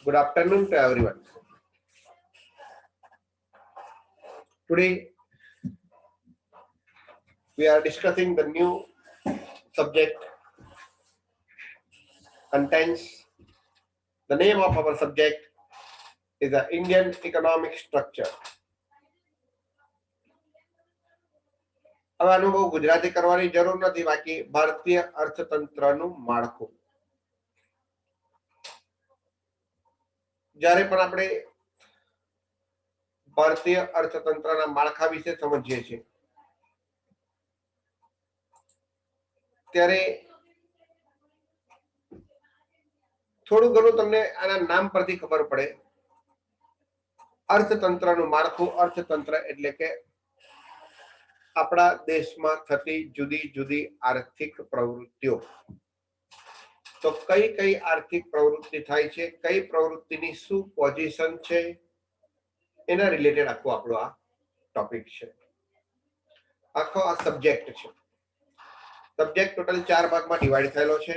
Good afternoon to everyone. Today we are discussing the new subject contains the name of our subject is the Indian economic structure. હવે આનું બહુ ગુજરાતી કરવાની જરૂર નથી, બાકી ભારતીય અર્થતંત્રનું માળખું. જ્યારે પણ આપણે ભારતીય અર્થતંત્રના માળખા વિશે સમજીએ છીએ ત્યારે થોડું ઘણું તમને આના નામ પરથી ખબર પડે. અર્થતંત્રનું માળખું, અર્થતંત્ર એટલે કે આપણા દેશમાં થતી જુદી જુદી આર્થિક પ્રવૃત્તિઓ. તો કઈ કઈ આર્થિક પ્રવૃત્તિ થાય છે, કઈ પ્રવૃત્તિની શું પોઝિશન છે, એના રિલેટેડ આખો આપણો આ ટોપિક છે, આખો આ સબ્જેક્ટ છે. સબ્જેક્ટ ટોટલ 4 ભાગમાં ડિવાઈડ થયેલો છે.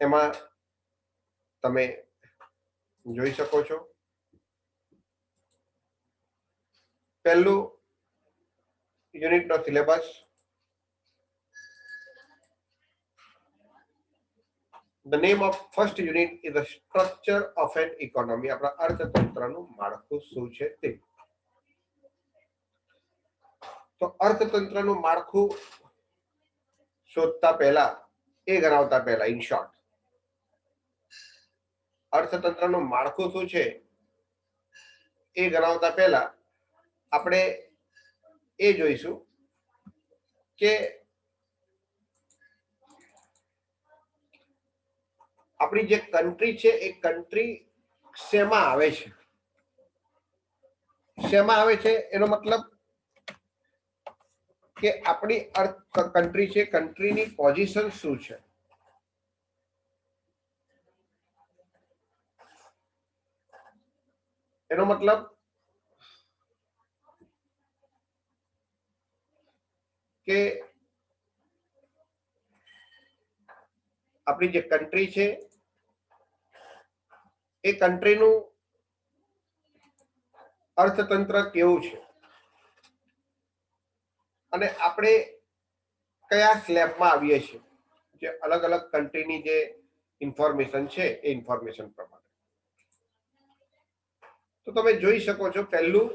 એમાં તમે જોઈ શકો છો, પહેલું યુનિટનો syllabus, the name of first unit is the structure of an economy. આપણા અર્થતંત્રનું માળખું શું છે તે. તો અર્થતંત્રનું માળખું શોધતા પહેલા, એ ગણાવતા પહેલા, ઇન શોર્ટ અર્થતંત્રનું માળખું શું છે એ ગણાવતા પહેલા આપણે એ જોઈશું કે આપણી જે કન્ટ્રી છે એ કન્ટ્રી શેમાં આવે છે. શેમાં આવે છે એનો મતલબ કે આપણી કન્ટ્રી છે, કન્ટ્રીની પોઝિશન શું છે. એનો મતલબ કે આપણી જે કન્ટ્રી છે એ કન્ટ્રીનું અર્થતંત્ર કેવું છે અને આપણે કયા સ્લેબમાં આવીએ છીએ. જે અલગ અલગ કન્ટ્રીની જે ઇન્ફોર્મેશન છે એ ઇન્ફોર્મેશન પ્રમાણે. તો તમે જોઈ શકો છો, પહેલું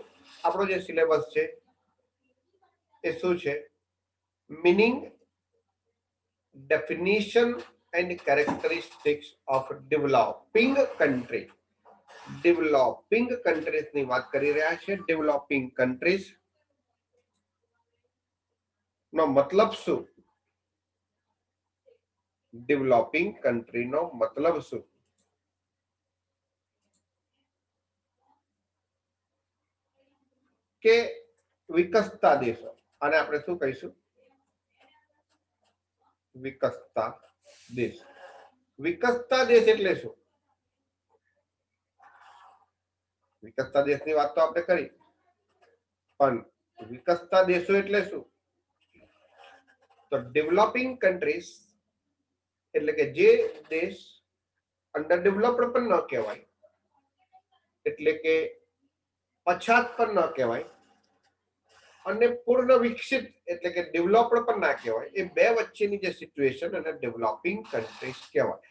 આપણો જે સિલેબસ છે એ શું છે, meaning, definition and characteristics of developing country. Developing કન્ટ્રીઝની વાત કરી રહ્યા છે. ડેવલપિંગ કન્ટ્રીઝ નો મતલબ શું, ડેવલપિંગ કન્ટ્રીનો મતલબ શું. કે વિકસતા દેશો, અને આપણે શું કહીશું, વિકસતા દેશ. વિકસતા દેશ એટલે શું? વિકસતા દેશની વાત તો આપણે કરી, પણ વિકસતા દેશો એટલે શું? તો ડેવલપિંગ કન્ટ્રીઝ એટલે કે જે દેશ અંડર ડેવલપ્ડ પણ ન કહેવાય, એટલે કે પછાત પણ ન કહેવાય, અને પૂર્ણ વિકસિત એટલે કે ડેવલપ્ડ પણ ના કહેવાય, એ બે વચ્ચેની જે સિચ્યુએશન અને ડેવલપિંગ કન્ટ્રીઝ કહેવાય.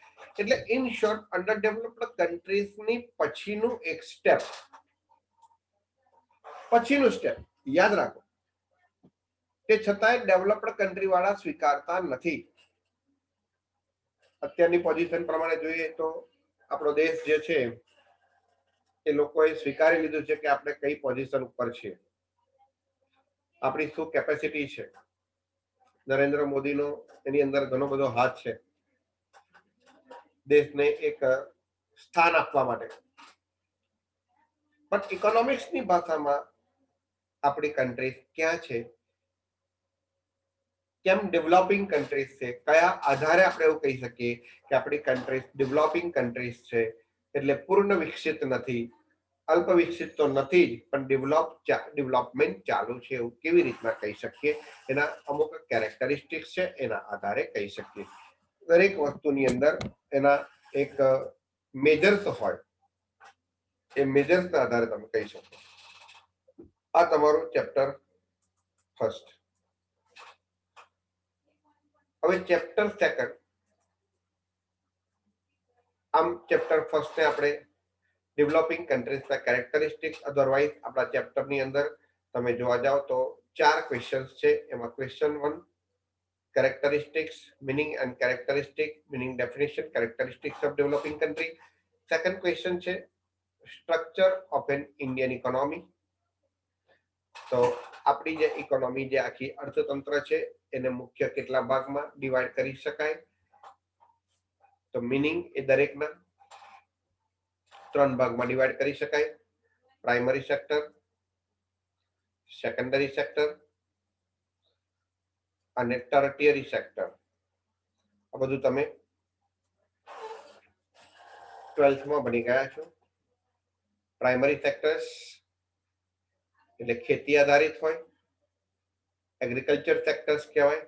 એટલે ઇન શોર્ટ, અંડર ડેવલપ્ડ કન્ટ્રીઝની પછીનું એક સ્ટેપ, પછીનું સ્ટેપ યાદ રાખો, તે છતાંય ડેવલપ્ડ કન્ટ્રી વાળા સ્વીકારતા નથી. અત્યારની પોઝિશન પ્રમાણે જોઈએ તો આપણો દેશ જે છે એ લોકોએ સ્વીકારી લીધું છે કે આપણે કઈ પોઝિશન ઉપર છીએ, આપણી શું કેપેસિટી છે. નરેન્દ્ર મોદીનો એની અંદર ઘણો બધો હાથ છે દેશને એક સ્થાન આપવા માટે. પણ ઇકોનોમિક્સની ભાષામાં આપણી કન્ટ્રી ક્યાં છે, કેમ ડેવલપિંગ કન્ટ્રીઝ છે, કયા આધારે આપણે એવું કહી શકીએ કે આપણી કન્ટ્રીઝ ડેવલપિંગ કન્ટ્રીઝ છે, એટલે પૂર્ણ વિકસિત નથી, અલ્પ વિકસિત તો નથી જ, પણ ડેવલપમેન્ટ ચાલુ છે, એવું કેવી રીતના કહી શકીએ. એના અમુક કેરેક્ટરિસ્ટિક્સ છે, એના આધારે કહી શકીએ. દરેક વસ્તુની અંદર એના એક મેજર્સ હોય એ મેજર્સના આધારે તમે કહી શકો. આ તમારું ચેપ્ટર ફર્સ્ટ. હવે ચેપ્ટર સેકન્ડ. આમ ચેપ્ટર ફર્સ્ટ ને આપણે ડેવલપિંગ કન્ટ્રીઝના કેરેક્ટરિસ્ટિક્સ, અધરવાઇઝ આપણા ચેપ્ટરની અંદર તમે જોવા જાઓ તો 4 ક્વેશ્ચન્સ છે. એમાં question 1 characteristics, meaning and characteristics, meaning definition, characteristics of developing country. Second question છે structure of an Indian economy. તો આપણી જે ઇકોનોમી, જે આખી અર્થતંત્ર છે, એને મુખ્ય કેટલા ભાગમાં ડિવાઈડ કરી શકાય? તો મીનિંગ એ દરેકના 3 ભાગમાં ડિવાઈડ કરી શકાય. પ્રાઇમરી સેક્ટર, સેકન્ડરી સેક્ટર અને ટર્ટિયરી સેક્ટર. આ બધું તમે 12th માં ભણી ગયા છો. પ્રાઇમરી સેક્ટર્સ એટલે ખેતી આધારિત હોય, એગ્રીકલ્ચર સેક્ટર્સ કહેવાય.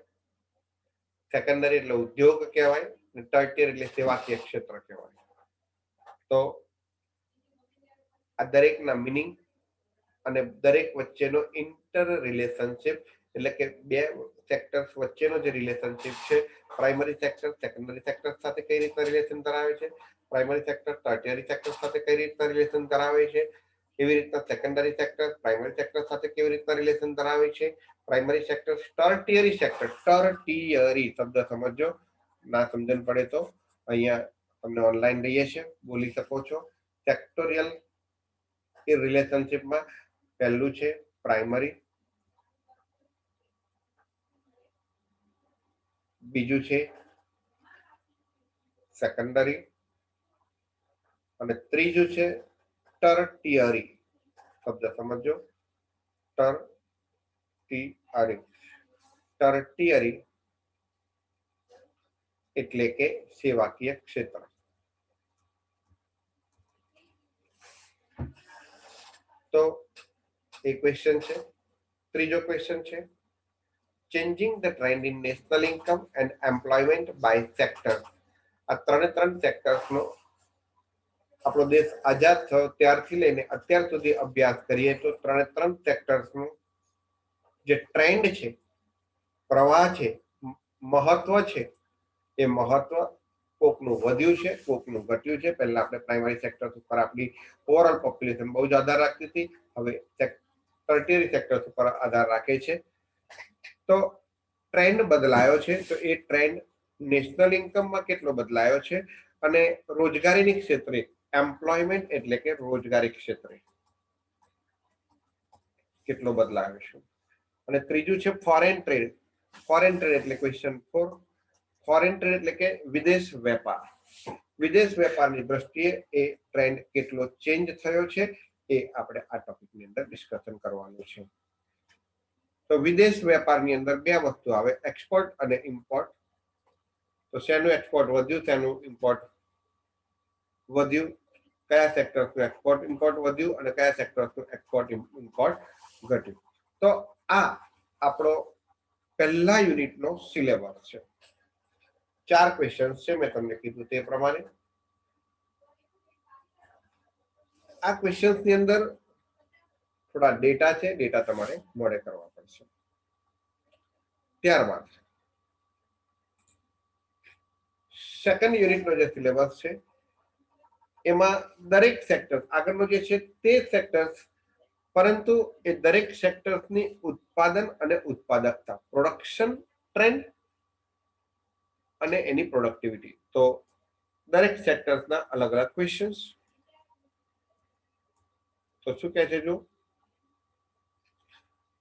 સેકન્ડરી એટલે ઉદ્યોગ કહેવાય અને ટર્ટિયર એટલે સેવાકીય ક્ષેત્ર કહેવાય. તો આ દરેકના મિનિંગ અને દરેક વચ્ચેનો ઇન્ટર રિલેશનશિપ, એટલે કે બે સેક્ટર્સ વચ્ચેનો જે રિલેશનશિપ છે, પ્રાઇમરી સેક્ટર સેકન્ડરી સેક્ટર સાથે કઈ રીતના રિલેશન ધરાવે છે, પ્રાઇમરી સેક્ટર ટર્ટિયરી સેક્ટર સાથે કઈ રીતના રિલેશન ધરાવે છે, કેવી રીતના સેકન્ડરી સેક્ટર પ્રાઇમરી સેક્ટર સાથે કેવી રીતના રિલેશન ધરાવે છે, પ્રાઇમરી સેક્ટર ટર્ટિયરી સેક્ટર, ટર્ટિયરી શબ્દ સમજો, ના સમજણ પડે તો અહીંયા તમને ઓનલાઈન રહીએ છે, બોલી શકો છો. સેક્ટોરિયલ એ રિલેશનશિપમાં પહેલું છે પ્રાઇમરી, બીજું છે સેકન્ડરી અને ત્રીજું છે ટર્ટિયરી. શબ્દ સમજો, ટર્ટિયરી. ટર્ટિયરી એટલે કે સેવાકીય ક્ષેત્ર. તો એક ક્વેશ્ચન છે. ત્રીજો ક્વેશ્ચન છે changing the trend in national income and employment by sector. આ ત્રણ સેક્ટર્સનો આપણો દેશ આઝાદ થયો ત્યારથી લઈને અત્યાર સુધી અભ્યાસ કરીએ તો ત્રણ સેક્ટર્સનું જે ટ્રેન્ડ છે, પ્રવાહ છે, મહત્વ છે, એ મહત્વ કોકનું વધ્યું છે, કોકનું ઘટ્યું છે. પહેલા આપણે પ્રાઇમરી સેક્ટર ઉપર આપણી ઓવરઓલ પોપ્યુલેશન બહુ જ આધાર રાખતી હતી, હવે ટર્ટિયરી સેક્ટર ઉપર આધાર રાખે છે. તો ટ્રેન્ડ બદલાયો છે. તો એ ટ્રેન્ડ નેશનલ ઇન્કમમાં કેટલો બદલાયો છે અને રોજગારીની ક્ષેત્રે, એમ્પ્લોયમેન્ટ એટલે કે રોજગારી ક્ષેત્રે કેટલો બદલાયો છે. અને ત્રીજું છે ફોરેન ટ્રેડ. ફોરેન ટ્રેડ એટલે ક્વેશ્ચન 4. ફોરેન ટ્રેડ એટલે કે વિદેશ વેપાર. વિદેશ વેપારની દ્રષ્ટિએ એ ટ્રેન્ડ કેટલો ચેન્જ થયો છે એ આપણે આ ટોપિકની અંદર ડિસ્કશન કરવાનું છે. તો વિદેશ વેપારની અંદર બે વસ્તુ આવે, એક્સપોર્ટ અને ઇમ્પોર્ટ. તો શેનું એક્સપોર્ટ વધ્યું, શેનું ઇમ્પોર્ટ વધ્યું, કયા સેક્ટરનું એક્સપોર્ટ ઇમ્પોર્ટ વધ્યું અને કયા સેક્ટરનું એક્સપોર્ટ ઇમ્પોર્ટ ઘટ્યું. તો આ આપણો પહેલા યુનિટનો સિલેબસ છે. 4 ક્વેશ્ચન્સ છે, મેં તમને કીધું તે પ્રમાણે. આ ક્વેશ્ચન્સની અંદર થોડા ડેટા છે, ડેટા તમારે મોડે કરવા પડશે. ત્યારબાદ સેકન્ડ યુનિટનો જે સિલેબસ છે એમાં દરેક સેક્ટર આગળનો જે છે તે સેક્ટર્સ, પરંતુ એ દરેક સેક્ટર્સની ઉત્પાદન અને ઉત્પાદકતા, પ્રોડક્શન ટ્રેન્ડ અને એની પ્રોડક્ટિવિટી. તો દરેક સેક્ટર્સના અલગ અલગ ક્વેશ્ચન્સ. તો શું કહે છે, જો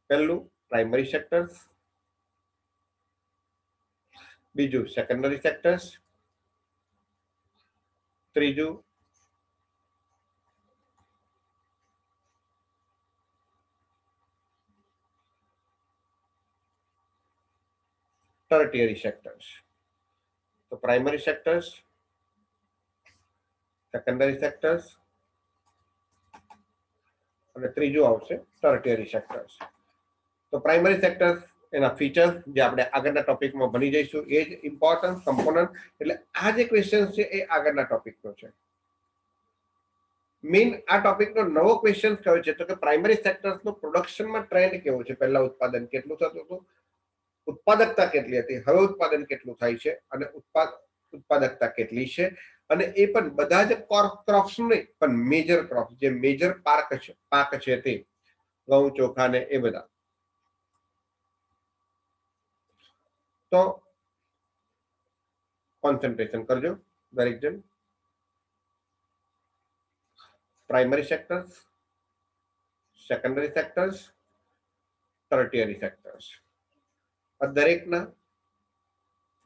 પહેલું પ્રાઇમરી સેક્ટર્સ, બીજું સેકન્ડરી સેક્ટર્સ, ત્રીજું ટર્ટિયરી સેક્ટર્સ. તો પ્રાઇમરી સેક્ટર્સ, સેકન્ડરી સેક્ટર્સ અને ત્રીજું આવશે ટર્ટિયરી સેક્ટર્સ. તો પ્રાઇમરી સેક્ટર્સ એના ફીચર્સ જે આપણે આગળના ટોપિકમાં ભણી જઈશું, એ જ ઇમ્પોર્ટન્સ, કમ્પોનન્ટ. એટલે આ જે ક્વેશ્ચન છે એ આગળના ટોપિકનો છે. મેઇન આ ટોપિકનો નવો ક્વેશ્ચન કયો છે તો કે પ્રાઇમરી સેક્ટર્સનો પ્રોડક્શનમાં ટ્રેન્ડ કેવો છે. પહેલા ઉત્પાદન કેટલું થતું હતું, ઉત્પાદકતા કેટલી હતી, હવે ઉત્પાદન કેટલું થાય છે અને ઉત્પાદકતા કેટલી છે, અને એ પણ બધા જ ક્રોપ્સ નહીં પણ મેજર ક્રોપ, જે મેજર પાક છે તે ઘઉં, ચોખા ને એ બધા. તો કોન્સન્ટ્રેશન કરજો દરેક જણ. Primary sectors, secondary sectors, tertiary sectors, આ દરેકના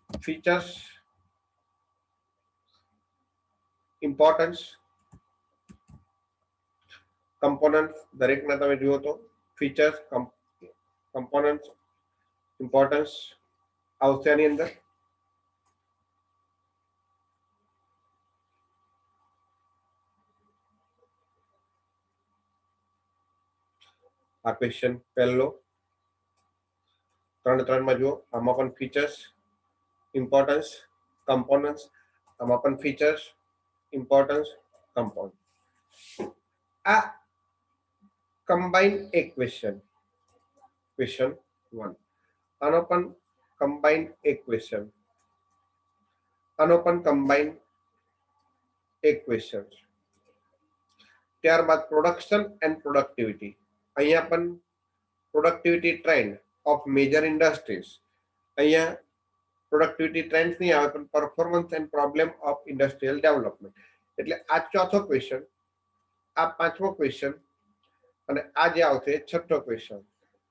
ફીચર્સ, ઇમ્પોર્ટન્સ, કમ્પોનન્ટ્સ દરેકના તમે જુઓ તો ફીચર્સ, કમ્પોનન્ટ્સ, ઇમ્પોર્ટન્સ આવશે આની અંદર. આ ક્વેશ્ચન પહેલો 3 માં જુઓ, આમાં પણ ફીચર્સ, ઇમ્પોર્ટન્સ, કમ્પોનન્ટ્સ, આમાં પણ ફીચર્સ, ઇમ્પોર્ટન્સ, કમ્પાઉન્ડ. આ કમ્બાઈન એક ક્વેશ્ચન 1, આનો પણ કમ્બાઈન એક ક્વેશ્ચન, આનો પણ કમ્બાઈન એક ક્વેશ્ચન. ત્યારબાદ પ્રોડક્શન એન્ડ પ્રોડક્ટિવિટી, અહીંયા પણ productivity trend of major industries, અહીંયા પ્રોડક્ટિવિટી ટ્રેન્ડ્સ નહીં આવે પણ performance and problem of industrial development. એટલે આ ચોથો ક્વેશ્ચન, આ પાંચમો ક્વેશ્ચન અને આ જે આવશે એ છઠ્ઠો ક્વેશ્ચન.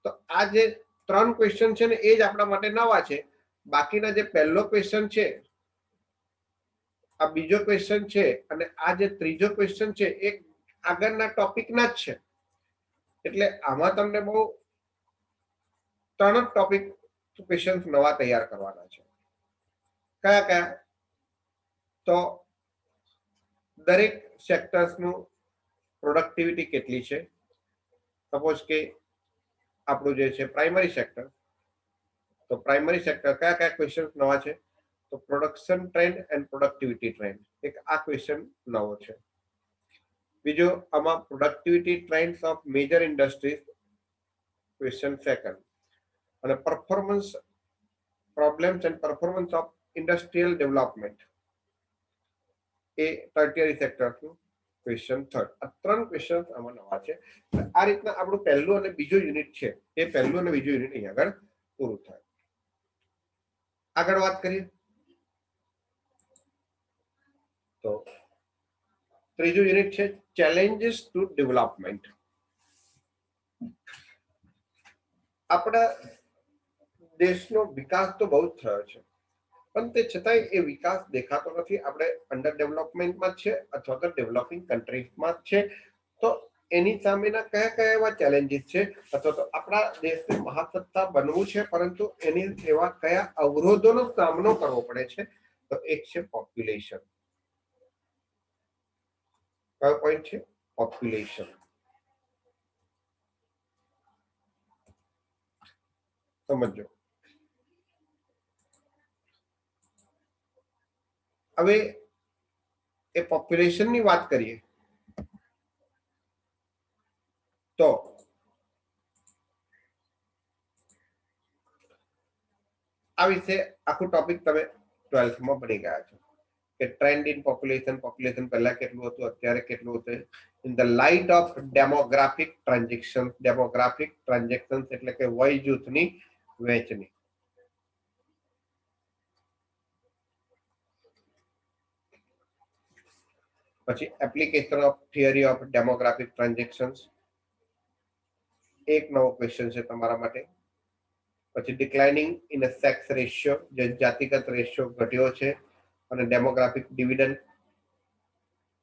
તો આ જે 3 ક્વેશ્ચન છે ને એ જ આપણા માટે નવા છે. બાકીના જે પહેલો ક્વેશ્ચન છે, આ બીજો ક્વેશ્ચન છે અને આ જે ત્રીજો ક્વેશ્ચન છે એ આગળના ટોપિકના જ છે. એટલે આમાં તમને બહુ 3 ટોપિક ક્વેશ્ચન નવા તૈયાર કરવાના છે. કયા કયા? તો દરેક સેક્ટર્સનું પ્રોડક્ટિવિટી કેટલી છે. સપોઝ કે આપણું જે છે પ્રાઇમરી સેક્ટર, તો પ્રાઇમરી સેક્ટર કયા કયા ક્વેશ્ચન નવા છે તો production trend and productivity trend, એક આ ક્વેશ્ચન નવો છે. બીજો આમાં productivity trends of major industries, question second. અને performance problems and performance of industrial development, એ ટર્ટિયરી સેક્ટરનું ક્વેશ્ચન થર્ડ. આ 3 ક્વેશ્ચન આમાં નવા છે. આ રીતના આપણું પહેલું અને બીજું યુનિટ છે એ પહેલું અને બીજું યુનિટ અહીં આગળ પૂરું થાય. આગળ વાત કરીએ તો ત્રીજું યુનિટ છે ચેલેન્જીસ ટુ ડેવલપમેન્ટ. આપણા દેશનો વિકાસ તો બહુ જ થયો છે પણ તે છતાંય એ વિકાસ દેખાતો નથી. આપણે અંડર ડેવલપમેન્ટમાં છે અથવા તો ડેવલપિંગ કન્ટ્રીઝમાં છે. તો એની સામેના કયા કયા એવા ચેલેન્જીસ છે, અથવા તો આપણા દેશને મહાસત્તા બનવું છે પરંતુ એની એવા કયા અવરોધોનો સામનો કરવો પડે છે. તો એક છે પોપ્યુલેશન. કયો પોઈન્ટ છે? પોપ્યુલેશન. સમજો. હવે એ પોપ્યુલેશનની વાત કરીએ તો આ વિશે આખું ટોપિક તમે 12th માં ભણી ગયા છો કે ટ્રેન્ડ ઇન પોપ્યુલેશન, પોપ્યુલેશન પહેલા કેટલું હતું, અત્યારે કેટલું હતું. In the light of demographic transaction, demographic transaction એટલે કે વય જૂથની વહેંચણી. પછી application of theory of demographic transactions, એક નવો ક્વેશ્ચન છે તમારા માટે. પછી ડિક્લાઇનિંગ ઇન અ સેક્સ રેશિયો, જે જાતિગત રેશિયો ઘટ્યો છે અને ડેમોગ્રાફિક ડિવિડન્ડ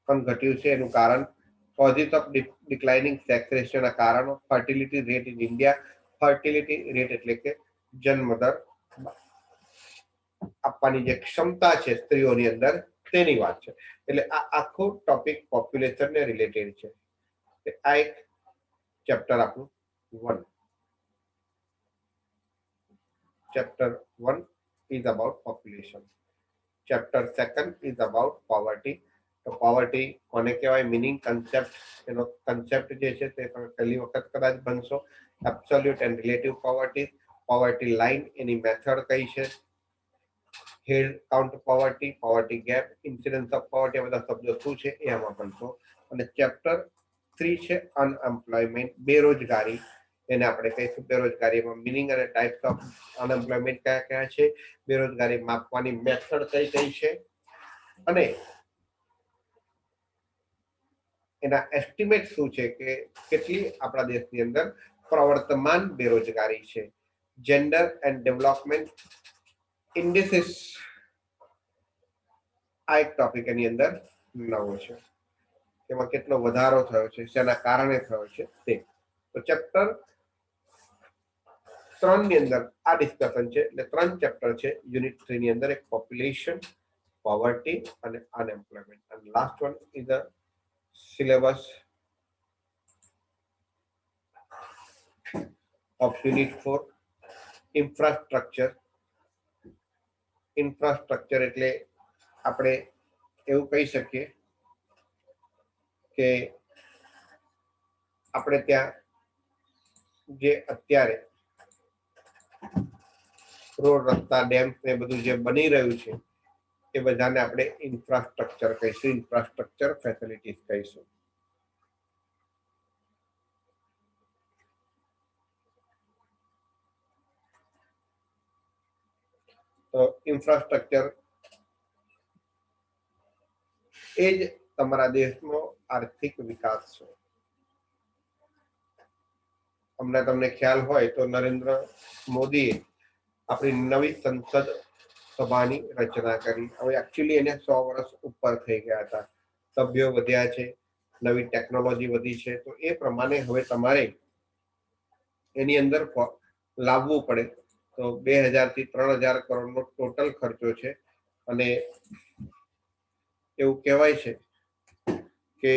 પણ ઘટ્યું છે. એનું કારણ કોઝિસ ઓફ ડિક્લાઇનિંગ સેક્સ રેશિયોના કારણો, fertility rate in India. Fertility rate એટલે કે જન્મદર આપવાની જે ક્ષમતા છે સ્ત્રીઓની અંદર તેની વાત છે. એટલે આ આખું ટોપિક પોપ્યુલેશન ને રિલેટેડ છે. આ એક ચેપ્ટર આપણું 1. Chapter 1 is about population. Chapter 2 is about poverty તો પોવર્ટી કોને કહેવાય, મિનિંગ, કન્સેપ્ટ, એનો કન્સેપ્ટ જે છે તે તમે પહેલી વખત કદાચ બનશો. Absolute and relative poverty, poverty line, એની મેથડ કઈ છે, head count poverty, poverty gap, incidence of poverty, આ બધા શબ્દો શું છે એ આમાં બનશો. અને ચેપ્ટર 3 છે અનએમ્પ્લોયમેન્ટ, બેરોજગારી. એને આપણે કહીશું બેરોજગારીમાં મિનિંગ અને ટાઈપ્સ ઓફ અનએમ્પ્લોયમેન્ટ કયા કયા છે, બેરોજગારી માપવાની મેથડ કઈ કઈ છે, અને એના એસ્ટિમેટ શું છે કે કેટલી આપણા દેશની અંદર પ્રવર્તમાન બેરોજગારી છે. જેન્ડર એન્ડ ડેવલપમેન્ટ ઇન્ડિસિસ, આ એક ટોપિક એની અંદર નવો છે. એમાં કેટલો વધારો થયો છે, શેના કારણે થયો છે તે. તો ચેપ્ટર 3 ની અંદર આ ડિસ્કશન છે. એટલે 3 ચેપ્ટર છે. યુનિટ 3 ની અંદર એક પોપ્યુલેશન, પોવર્ટી અને અનએમ્પ્લોયમેન્ટ. અને last one is the syllabus of unit 4 infrastructure. Infrastructure એટલે આપણે એવું કહી શકીએ કે આપણે ત્યાં જે અત્યારે રોડ, રસ્તા, ડેમ ને બધું જે બની રહ્યું છે એ બધાને આપણે ઇન્ફ્રાસ્ટ્રક્ચર કહીશું, ઇન્ફ્રાસ્ટ્રક્ચર ફેસિલિટીઝ કહીશું. તો ઇન્ફ્રાસ્ટ્રક્ચર એ જ તમારા દેશનો આર્થિક વિકાસ છે. તમને ખ્યાલ હોય તો નરેન્દ્ર મોદીએ આપણી નવી સંસદ સભાની રચના કરી. હવે એકચ્યુઅલી એને 100 વર્ષ ઉપર થઈ ગયા હતા. સભ્યો વધ્યા છે, નવી ટેકનોલોજી વધી છે, તો એ પ્રમાણે હવે તમારે એની અંદર લાવવું પડે. તો 2000 થી 3000 કરોડનો ટોટલ ખર્ચો છે. અને એવું કહેવાય છે કે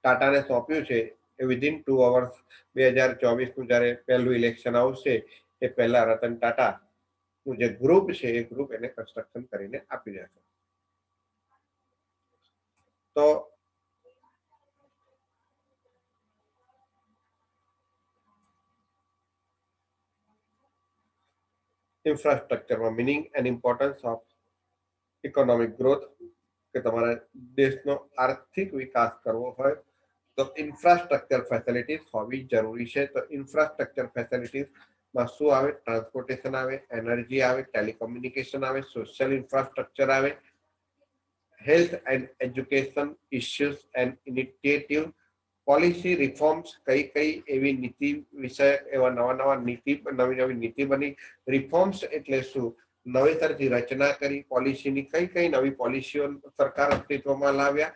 ટાટાને સોંપ્યું છે એ વિધિન 2 અવર્સ 2024 જયારે પહેલું ઇલેક્શન આવશે એ પહેલા રતન ટાટા નું જે ગ્રુપ છે એ ગ્રુપ એને કન્સ્ટ્રક્શન કરીને આપી દેશે. તો ઇન્ફ્રાસ્ટ્રક્ચરમાં meaning and importance of economic growth, કે તમારા દેશનો આર્થિક વિકાસ કરવો હોય તો ઇન્ફ્રાસ્ટ્રક્ચર ફેસિલિટીઝ હોવી જરૂરી છે. તો ઇન્ફ્રાસ્ટ્રક્ચર ફેસિલિટીઝમાં શું આવે? ટ્રાન્સપોર્ટેશન આવે, એનર્જી આવે, ટેલિકોમ્યુનિકેશન આવે, સોશિયલ ઇન્ફ્રાસ્ટ્રક્ચર આવે, health and education issues and initiative, policy reforms, કઈ એવી નીતિ વિષયક એવા નવી નીતિ બની. રિફોર્મ્સ એટલે શું? નવેસરથી રચના કરી પોલિસીની, કઈ નવી પોલિસીઓ સરકાર અસ્તિત્વમાં લાવ્યા.